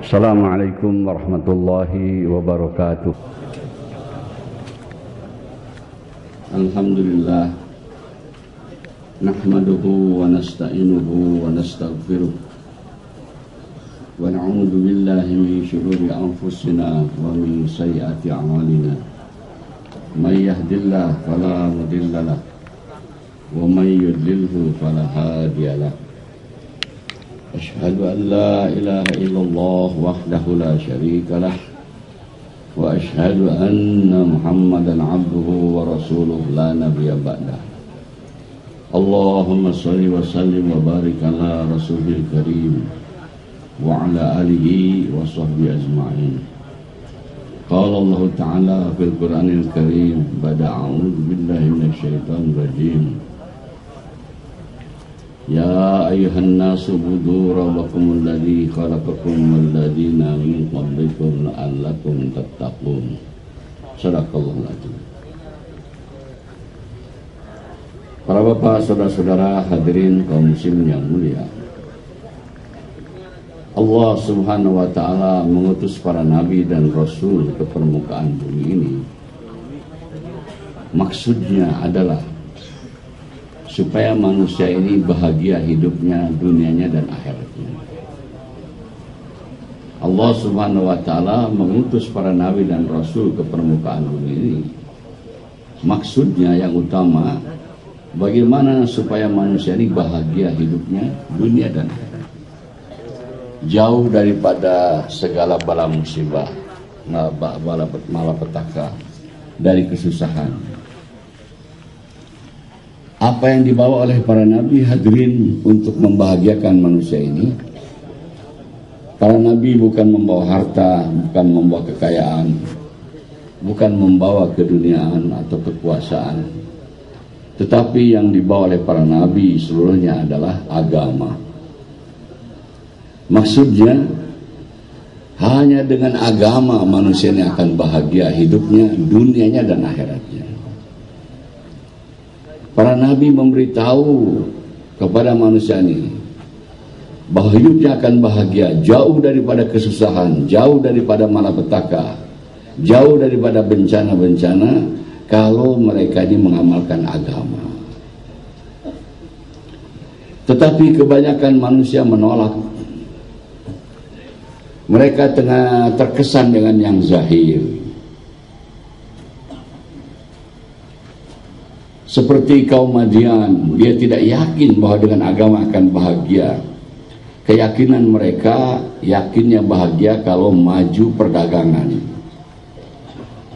Assalamualaikum warahmatullahi wabarakatuh. Alhamdulillah, nahmaduhu wa nasta'inuhu wa nastaghfiruh wa na'udzu billahi min syururi anfusina wa min sayyiati a'malina. May yahdihillahu fala mudilla lahu wa may yudlilhu fala hadiya lahu. Asyhadu an la ilaha illallah wahdahu la syarika lah wa asyhadu anna Muhammadan abduhu wa rasuluh la nabiyya ba'dah. Allahumma shalli wa sallim wa barik ala rasulil karim wa ala alihi wa sahbihi ajma'in. Qala Allah ta'ala fil Qur'anil karim ba'da a'udzu billahi minasy syaithanir rajim. Ya ayuhan nasu budu rabbakumul ladzi khalaqakum wal ladzina min qablikum la'allakum tattaqun. Shadaqallahul adzim. Para bapak, saudara-saudara, hadirin kaum muslimin yang mulia, Allah Subhanahu wa taala mengutus para nabi dan rasul ke permukaan bumi ini. Maksudnya adalah supaya manusia ini bahagia hidupnya, dunianya dan akhiratnya. Allah Subhanahu wa taala mengutus para nabi dan rasul ke permukaan bumi ini. Maksudnya yang utama, bagaimana supaya manusia ini bahagia hidupnya, dunia dan akhirat. Jauh daripada segala bala musibah, malapetaka, dari kesusahan. Apa yang dibawa oleh para nabi, hadirin, untuk membahagiakan manusia ini? Para nabi bukan membawa harta, bukan membawa kekayaan, bukan membawa keduniaan atau kekuasaan, tetapi yang dibawa oleh para nabi seluruhnya adalah agama. Maksudnya, hanya dengan agama manusia ini akan bahagia hidupnya, dunianya dan akhiratnya. Para nabi memberitahu kepada manusia ini bahwa hidupnya akan bahagia, jauh daripada kesusahan, jauh daripada malapetaka, jauh daripada bencana-bencana kalau mereka ini mengamalkan agama. Tetapi kebanyakan manusia menolak. Mereka tengah terkesan dengan yang zahir. Seperti kaum Madian, dia tidak yakin bahwa dengan agama akan bahagia. Keyakinan mereka, yakinnya bahagia kalau maju perdagangan.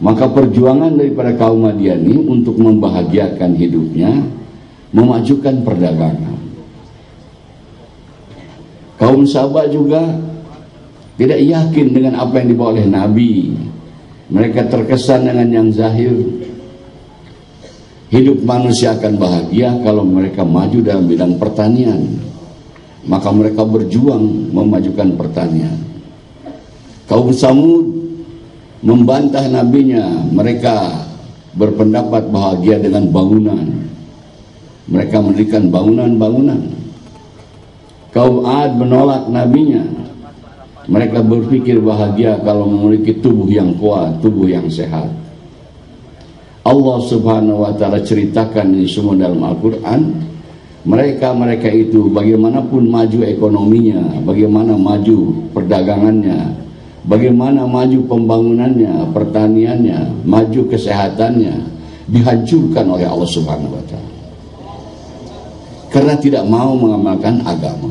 Maka perjuangan daripada kaum Madian ini untuk membahagiakan hidupnya, memajukan perdagangan. Kaum Sabah juga tidak yakin dengan apa yang dibawa oleh Nabi. Mereka terkesan dengan yang zahir. Hidup manusia akan bahagia kalau mereka maju dalam bidang pertanian. Maka mereka berjuang memajukan pertanian. Kaum Samud membantah nabinya. Mereka berpendapat bahagia dengan bangunan. Mereka mendirikan bangunan-bangunan. Kaum Ad menolak nabinya. Mereka berpikir bahagia kalau memiliki tubuh yang kuat, tubuh yang sehat. Allah Subhanahu wa taala ceritakan ini semua dalam Al-Quran. Mereka itu bagaimanapun maju ekonominya, bagaimana maju perdagangannya, bagaimana maju pembangunannya, pertaniannya, maju kesehatannya, dihancurkan oleh Allah Subhanahu wa taala karena tidak mau mengamalkan agama.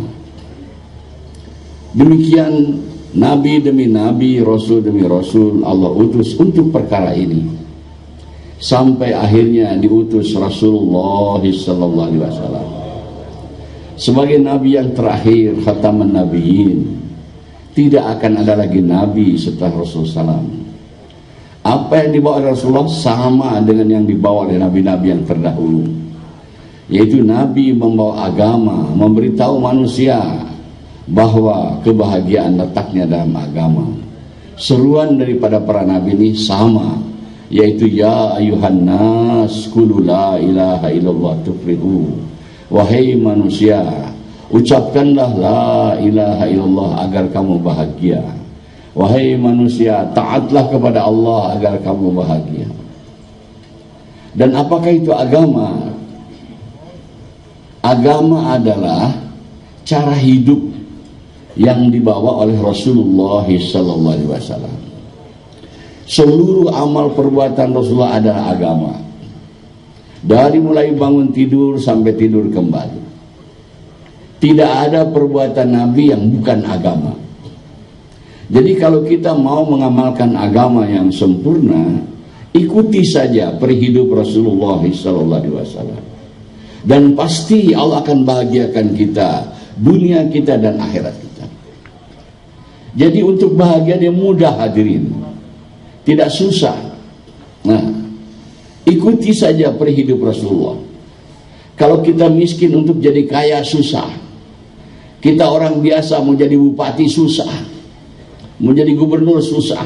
Demikian nabi demi nabi, rasul demi rasul Allah utus untuk perkara ini. Sampai akhirnya diutus Rasulullah sallallahu alaihi wasallam sebagai nabi yang terakhir, khataman nabiyyin. Tidak akan ada lagi nabi setelah Rasulullah SAW. Apa yang dibawa oleh Rasulullah sama dengan yang dibawa oleh nabi-nabi yang terdahulu, yaitu nabi membawa agama, memberitahu manusia bahwa kebahagiaan letaknya dalam agama. Seruan daripada para nabi ini sama, yaitu ya ayuhan nas qulu la ilaha illallah tuflihu. Wahai manusia, ucapkanlah la ilaha illallah agar kamu bahagia. Wahai manusia, taatlah kepada Allah agar kamu bahagia. Dan apakah itu agama? Agama adalah cara hidup yang dibawa oleh Rasulullah SAW. Seluruh amal perbuatan Rasulullah adalah agama. Dari mulai bangun tidur sampai tidur kembali. Tidak ada perbuatan Nabi yang bukan agama. Jadi kalau kita mau mengamalkan agama yang sempurna, ikuti saja perihidup Rasulullah SAW. Dan pasti Allah akan bahagiakan kita, dunia kita dan akhirat kita. Jadi untuk bahagia dia mudah, hadirin, tidak susah. Nah, ikuti saja perihidup Rasulullah. Kalau kita miskin untuk jadi kaya susah. Kita orang biasa mau jadi bupati susah, mau jadi gubernur susah.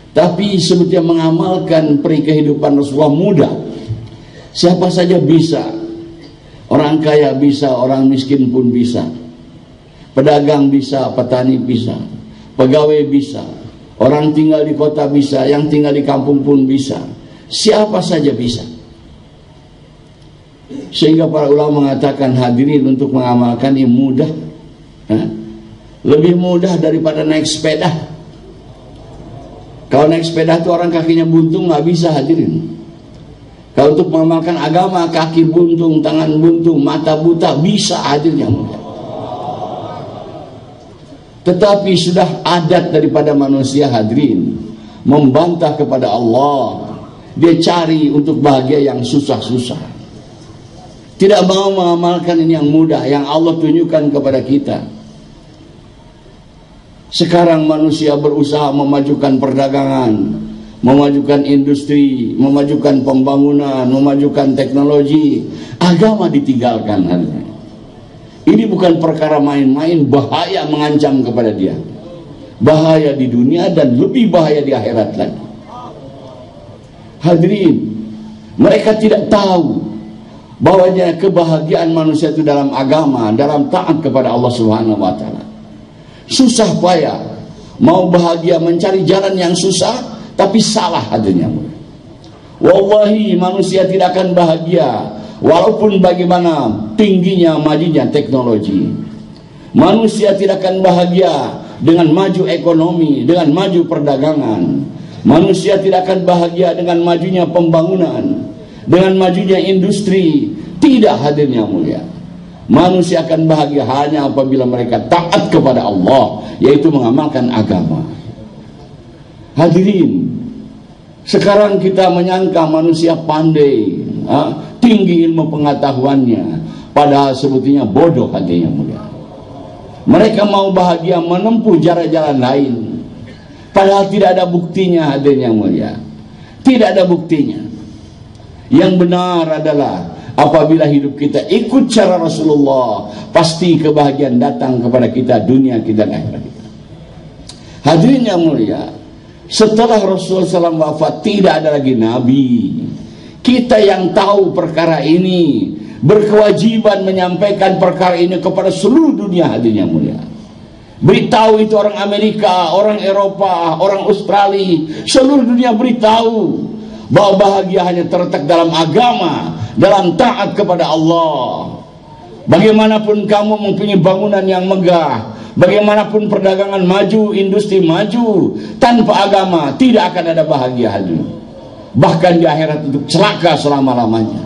Tapi sebetulnya mengamalkan peri kehidupan Rasulullah mudah. Siapa saja bisa. Orang kaya bisa, orang miskin pun bisa. Pedagang bisa, petani bisa, pegawai bisa, orang tinggal di kota bisa, yang tinggal di kampung pun bisa. Siapa saja bisa. Sehingga para ulama mengatakan, hadirin, untuk mengamalkan ini mudah. Lebih mudah daripada naik sepeda. Kalau naik sepeda itu orang kakinya buntung, nggak bisa, hadirin. Kalau untuk mengamalkan agama, kaki buntung, tangan buntung, mata buta, bisa, hadirin yang mulia. Tetapi sudah adat daripada manusia, hadirin, membantah kepada Allah. Dia cari untuk bahagia yang susah-susah. Tidak mau mengamalkan ini yang mudah, yang Allah tunjukkan kepada kita. Sekarang manusia berusaha memajukan perdagangan, memajukan industri, memajukan pembangunan, memajukan teknologi. Agama ditinggalkan. Ini bukan perkara main-main, bahaya mengancam kepada dia. Bahaya di dunia dan lebih bahaya di akhirat lagi. Hadirin, mereka tidak tahu bahwanya kebahagiaan manusia itu dalam agama, dalam taat kepada Allah Subhanahu wa taala. Susah payah mau bahagia, mencari jalan yang susah, tapi salah adanya. Wallahi, manusia tidak akan bahagia walaupun bagaimana tingginya majunya teknologi. Manusia tidak akan bahagia dengan maju ekonomi, dengan maju perdagangan. Manusia tidak akan bahagia dengan majunya pembangunan, dengan majunya industri. Tidak, hadirnya mulia. Manusia akan bahagia hanya apabila mereka taat kepada Allah, yaitu mengamalkan agama. Hadirin, sekarang kita menyangka manusia pandai, tinggi ilmu pengetahuannya, padahal sebetulnya bodoh, hatinya mulia. Mereka mau bahagia menempuh jalan-jalan lain, padahal tidak ada buktinya, hadirnya mulia. Tidak ada buktinya. Yang benar adalah apabila hidup kita ikut cara Rasulullah, pasti kebahagiaan datang kepada kita, dunia kita dan akhirat kita. Hadirin yang mulia, setelah Rasulullah SAW wafat, tidak ada lagi Nabi. Kita yang tahu perkara ini berkewajiban menyampaikan perkara ini kepada seluruh dunia, hadirin yang mulia. Beritahu itu orang Amerika, orang Eropa, orang Australia, seluruh dunia beritahu bahwa bahagia hanya terletak dalam agama, dalam taat kepada Allah. Bagaimanapun kamu mempunyai bangunan yang megah, bagaimanapun perdagangan maju, industri maju, tanpa agama tidak akan ada bahagia, hadirin. Bahkan di akhirat untuk celaka selama-lamanya.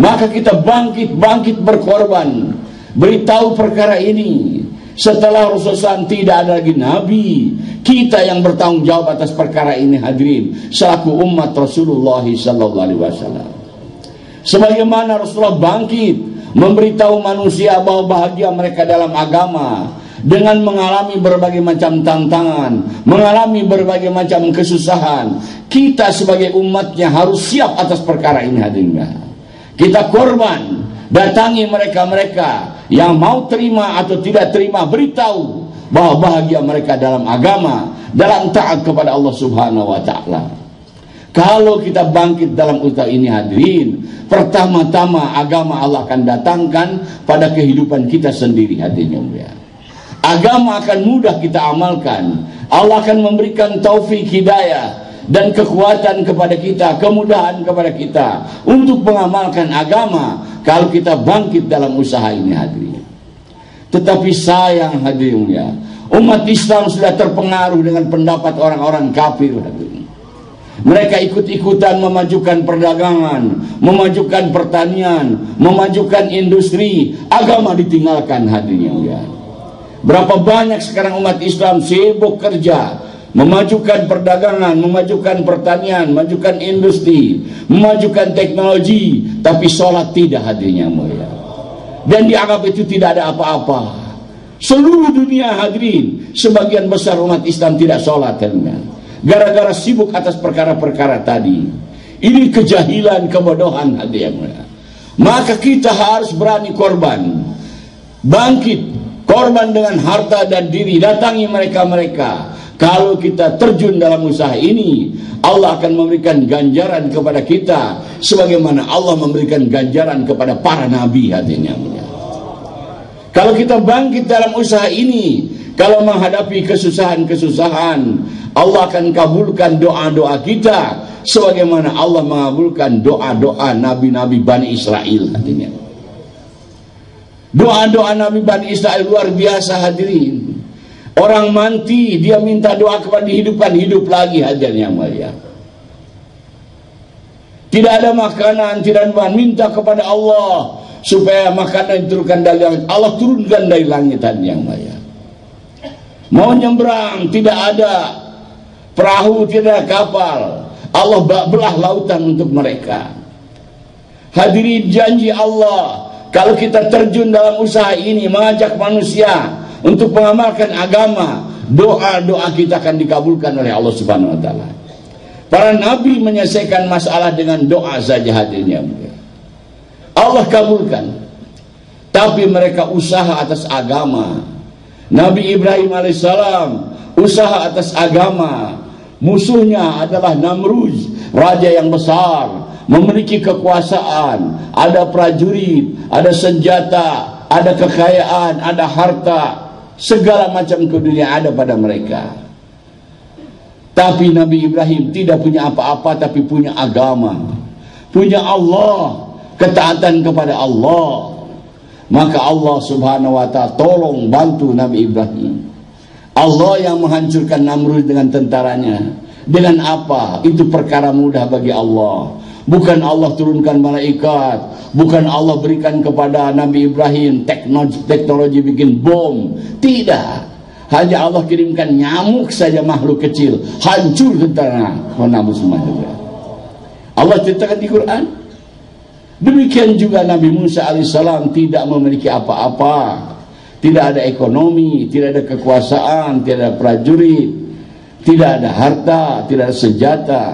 Maka kita bangkit berkorban, beritahu perkara ini. Setelah Rasulullah SAW tidak ada lagi Nabi, kita yang bertanggung jawab atas perkara ini, hadirin, selaku umat Rasulullah SAW. Sebagaimana Rasulullah bangkit memberitahu manusia bahwa bahagia mereka dalam agama, dengan mengalami berbagai macam tantangan, mengalami berbagai macam kesusahan, kita sebagai umatnya harus siap atas perkara ini, hadirin. Kita korban, datangi mereka-mereka yang mau terima atau tidak terima, beritahu bahwa bahagia mereka dalam agama, dalam taat kepada Allah Subhanahu wa taala. Kalau kita bangkit dalam usaha ini, hadirin, pertama-tama agama Allah akan datangkan pada kehidupan kita sendiri, hadirin. agama akan mudah kita amalkan. Allah akan memberikan taufik hidayah dan kekuatan kepada kita, kemudahan kepada kita untuk mengamalkan agama kalau kita bangkit dalam usaha ini, hadirin. Tetapi sayang, hadirin ya, umat Islam sudah terpengaruh dengan pendapat orang-orang kafir, hadirin. Mereka ikut-ikutan memajukan perdagangan, memajukan pertanian, memajukan industri. Agama ditinggalkan, hadirin ya. Berapa banyak sekarang umat Islam sibuk kerja, memajukan perdagangan, memajukan pertanian, memajukan industri, memajukan teknologi, tapi sholat tidak, hadirin yang mulia. Dan dianggap itu tidak ada apa-apa. Seluruh dunia, hadirin, sebagian besar umat Islam tidak sholat, hadirin, gara-gara sibuk atas perkara-perkara tadi. Ini kejahilan, kebodohan, hadirin yang mulia. Maka kita harus berani korban, bangkit, korban dengan harta dan diri, datangi mereka-mereka. Kalau kita terjun dalam usaha ini, Allah akan memberikan ganjaran kepada kita sebagaimana Allah memberikan ganjaran kepada para nabi, hadirin yang mulia. Kalau kita bangkit dalam usaha ini, kalau menghadapi kesusahan-kesusahan, Allah akan kabulkan doa-doa kita sebagaimana Allah mengabulkan doa-doa nabi-nabi Bani Israel, hadirin. Doa-doa Nabi Bani Israel luar biasa, hadirin. Orang mati, dia minta doa kepada dihidupkan, hidup lagi, hadirin yang mulia. Tidak ada makanan, tidak ada bahan, minta kepada Allah supaya makanan diturunkan dari langit. Allah turunkan dari langit, hadirin yang mulia. Mau nyebrang, tidak ada perahu, tidak ada kapal, Allah belah lautan untuk mereka. Hadirin, janji Allah, kalau kita terjun dalam usaha ini, mengajak manusia untuk mengamalkan agama, doa-doa kita akan dikabulkan oleh Allah Subhanahu wa taala. Para nabi menyelesaikan masalah dengan doa saja, hadirnya. Allah kabulkan. Tapi mereka usaha atas agama. Nabi Ibrahim alaihissalam usaha atas agama. Musuhnya adalah Namrud, raja yang besar, memiliki kekuasaan, ada prajurit, ada senjata, ada kekayaan, ada harta, segala macam dunia ada pada mereka. Tapi Nabi Ibrahim tidak punya apa-apa, tapi punya agama, punya Allah, ketaatan kepada Allah. Maka Allah Subhanahu wa ta'ala tolong bantu Nabi Ibrahim. Allah yang menghancurkan Namrud dengan tentaranya. Dengan apa? Itu perkara mudah bagi Allah. Bukan Allah turunkan malaikat, bukan Allah berikan kepada Nabi Ibrahim teknologi bikin bom. Tidak. Hanya Allah kirimkan nyamuk saja, makhluk kecil, hancur tentara Nabi semua. Allah ceritakan di Quran. Demikian juga Nabi Musa alaihissalam tidak memiliki apa-apa. Tidak ada ekonomi, tidak ada kekuasaan, tidak ada prajurit, tidak ada harta, tidak ada senjata.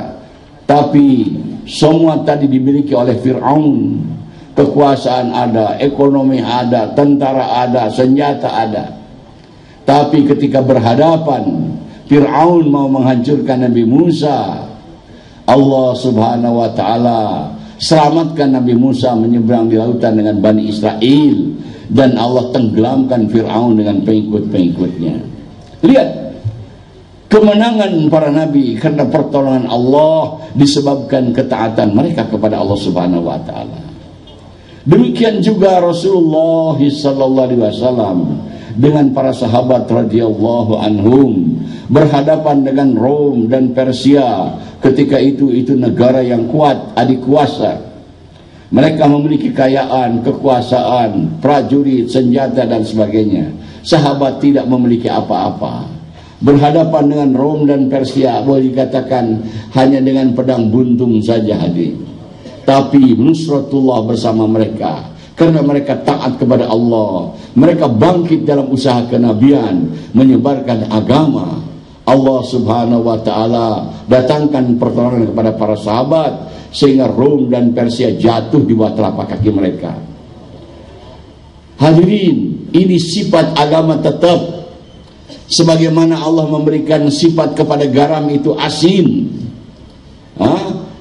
Tapi semua tadi dimiliki oleh Fir'aun. Kekuasaan ada, ekonomi ada, tentara ada, senjata ada. Tapi ketika berhadapan, Fir'aun mau menghancurkan Nabi Musa, Allah Subhanahu wa ta'ala selamatkan Nabi Musa menyeberang di lautan dengan Bani Israel. Dan Allah tenggelamkan Fir'aun dengan pengikut-pengikutnya. Lihat kemenangan para nabi karena pertolongan Allah disebabkan ketaatan mereka kepada Allah Subhanahu wa taala. Demikian juga Rasulullah sallallahu alaihi wasallam dengan para sahabat radhiyallahu anhum berhadapan dengan Rom dan Persia. Ketika itu negara yang kuat, adik kuasa. Mereka memiliki kekayaan, kekuasaan, prajurit, senjata dan sebagainya. Sahabat tidak memiliki apa-apa. Berhadapan dengan Rom dan Persia, boleh dikatakan hanya dengan pedang buntung saja, hadir. Tapi nusratullah bersama mereka. Karena mereka taat kepada Allah. Mereka bangkit dalam usaha kenabian, menyebarkan agama. Allah Subhanahu wa ta'ala datangkan pertolongan kepada para sahabat, sehingga Rom dan Persia jatuh di bawah telapak kaki mereka. Hadirin, ini sifat agama tetap. Sebagaimana Allah memberikan sifat kepada garam itu asin.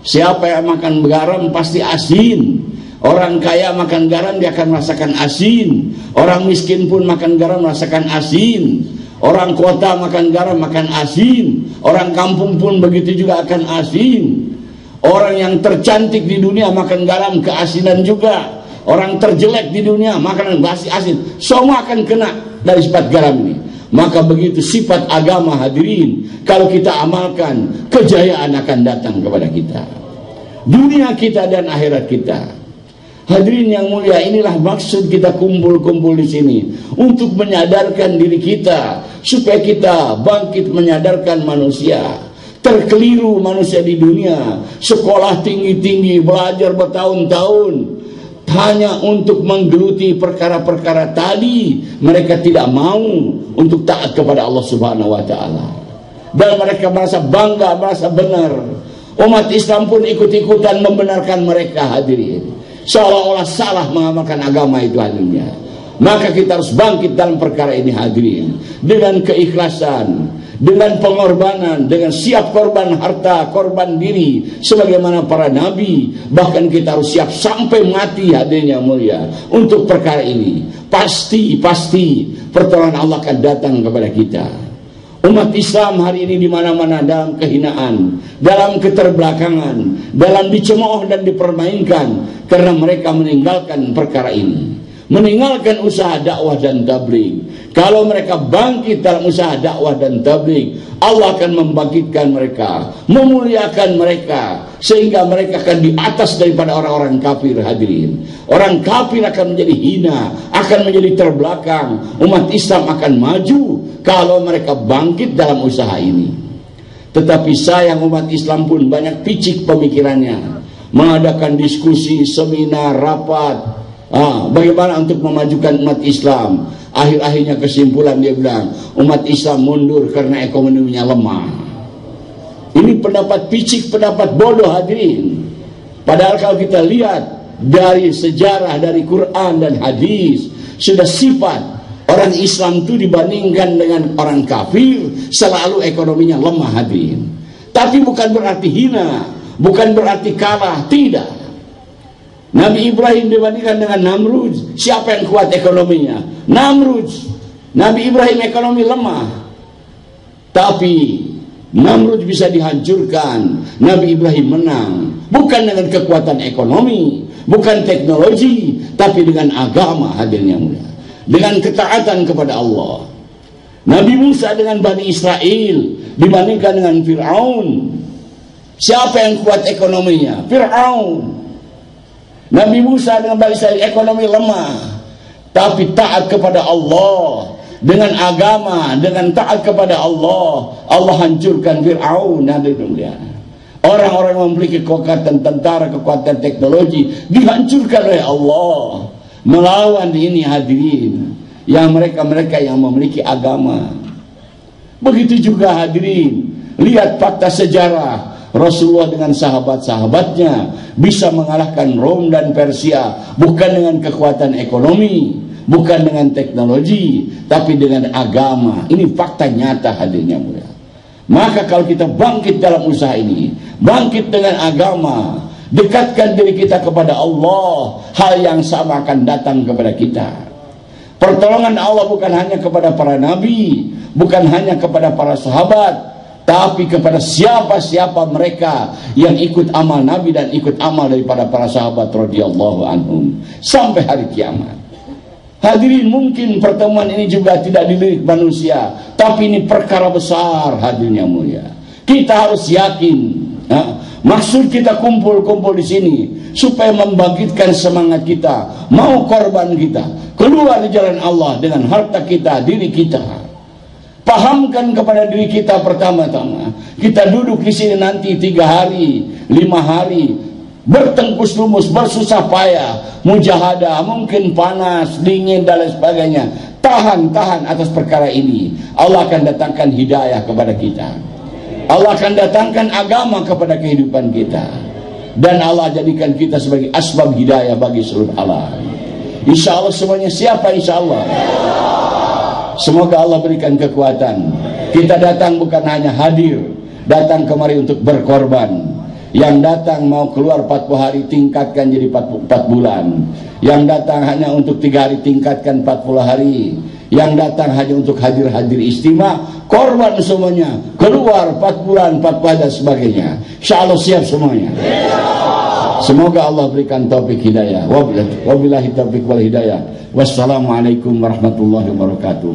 Siapa yang makan garam pasti asin. Orang kaya makan garam dia akan merasakan asin. Orang miskin pun makan garam merasakan asin. Orang kota makan garam makan asin. Orang kampung pun begitu juga akan asin. Orang yang tercantik di dunia makan garam keasinan juga. Orang terjelek di dunia makan asin. Semua akan kena dari sifat garam ini. Maka begitu sifat agama hadirin, kalau kita amalkan, kejayaan akan datang kepada kita, dunia kita dan akhirat kita. Hadirin yang mulia, inilah maksud kita kumpul-kumpul di sini, untuk menyadarkan diri kita supaya kita bangkit menyadarkan manusia. Terkeliru manusia di dunia, sekolah tinggi-tinggi, belajar bertahun-tahun hanya untuk menggeluti perkara-perkara tadi. Mereka tidak mau untuk taat kepada Allah Subhanahu wa taala. Dan mereka merasa bangga, merasa benar. Umat Islam pun ikut-ikutan membenarkan mereka, hadirin. Seolah-olah salah mengamalkan agama itu, hadirnya. Maka kita harus bangkit dalam perkara ini, hadirin, dengan keikhlasan, dengan pengorbanan, dengan siap korban harta, korban diri, sebagaimana para nabi. Bahkan kita harus siap sampai mati, hadirin yang mulia, untuk perkara ini. Pasti pertolongan Allah akan datang kepada kita. Umat Islam hari ini di mana-mana dalam kehinaan, dalam keterbelakangan, dalam dicemooh dan dipermainkan karena mereka meninggalkan perkara ini, meninggalkan usaha dakwah dan tabligh. Kalau mereka bangkit dalam usaha dakwah dan tabligh, Allah akan membangkitkan mereka, memuliakan mereka, sehingga mereka akan di atas daripada orang-orang kafir, hadirin. Orang kafir akan menjadi hina, akan menjadi terbelakang. Umat Islam akan maju kalau mereka bangkit dalam usaha ini. Tetapi sayang, umat Islam pun banyak picik pemikirannya, mengadakan diskusi, seminar, rapat, bagaimana untuk memajukan umat Islam. Akhir-akhirnya kesimpulan dia bilang, umat Islam mundur karena ekonominya lemah. Ini pendapat picik, pendapat bodoh, hadirin. Padahal kalau kita lihat dari sejarah, dari Quran dan hadis, sudah sifat orang Islam itu dibandingkan dengan orang kafir selalu ekonominya lemah, hadirin. Tapi bukan berarti hina, bukan berarti kalah, tidak. Nabi Ibrahim dibandingkan dengan Namrud, siapa yang kuat ekonominya? Namrud. Nabi Ibrahim ekonomi lemah, tapi Namrud bisa dihancurkan, Nabi Ibrahim menang. Bukan dengan kekuatan ekonomi, bukan teknologi, tapi dengan agama, hadirin yang mulia, dengan ketaatan kepada Allah. Nabi Musa dengan Bani Israel dibandingkan dengan Fir'aun, siapa yang kuat ekonominya? Fir'aun. Nabi Musa dengan Bani Israel ekonomi lemah, tapi taat kepada Allah, dengan agama, dengan taat kepada Allah, Allah hancurkan Fir'aun. Orang-orang yang memiliki kekuatan tentara, kekuatan teknologi, dihancurkan oleh Allah. Melawan ini, hadirin, yang mereka yang memiliki agama. Begitu juga, hadirin, lihat fakta sejarah. Rasulullah dengan sahabat-sahabatnya bisa mengalahkan Rom dan Persia, bukan dengan kekuatan ekonomi, bukan dengan teknologi, tapi dengan agama. Ini fakta nyata, hadirnya mulia. Maka kalau kita bangkit dalam usaha ini, bangkit dengan agama, dekatkan diri kita kepada Allah, hal yang sama akan datang kepada kita. Pertolongan Allah bukan hanya kepada para nabi, bukan hanya kepada para sahabat, tapi kepada siapa-siapa mereka yang ikut amal Nabi dan ikut amal daripada para sahabat radhiyallahu anhum sampai hari kiamat. Hadirin, mungkin pertemuan ini juga tidak dilirik manusia, tapi ini perkara besar, hadirin yang mulia. Kita harus yakin, maksud kita kumpul-kumpul di sini supaya membangkitkan semangat kita, mau korban kita, keluar di jalan Allah dengan harta kita, diri kita. Pahamkan kepada diri kita pertama-tama. Kita duduk di sini nanti 3 hari, 5 hari, bertengkus lumus, bersusah payah, mujahadah, mungkin panas, dingin dan lain sebagainya. Tahan atas perkara ini. Allah akan datangkan hidayah kepada kita. Allah akan datangkan agama kepada kehidupan kita. Dan Allah jadikan kita sebagai asbab hidayah bagi seluruh alam. Insya Allah semuanya siapa? Insya Allah. Semoga Allah berikan kekuatan. Kita datang bukan hanya hadir, datang kemari untuk berkorban. Yang datang mau keluar 40 hari, tingkatkan jadi 4 bulan. Yang datang hanya untuk 3 hari, tingkatkan 40 hari. Yang datang hanya untuk hadir-hadir istimewa, korban semuanya, keluar 4 bulan, 4 hari dan sebagainya. Insyaallah siap semuanya. Semoga Allah berikan taufik hidayah. Wabillahi taufiq wal hidayah. Wassalamualaikum warahmatullahi wabarakatuh.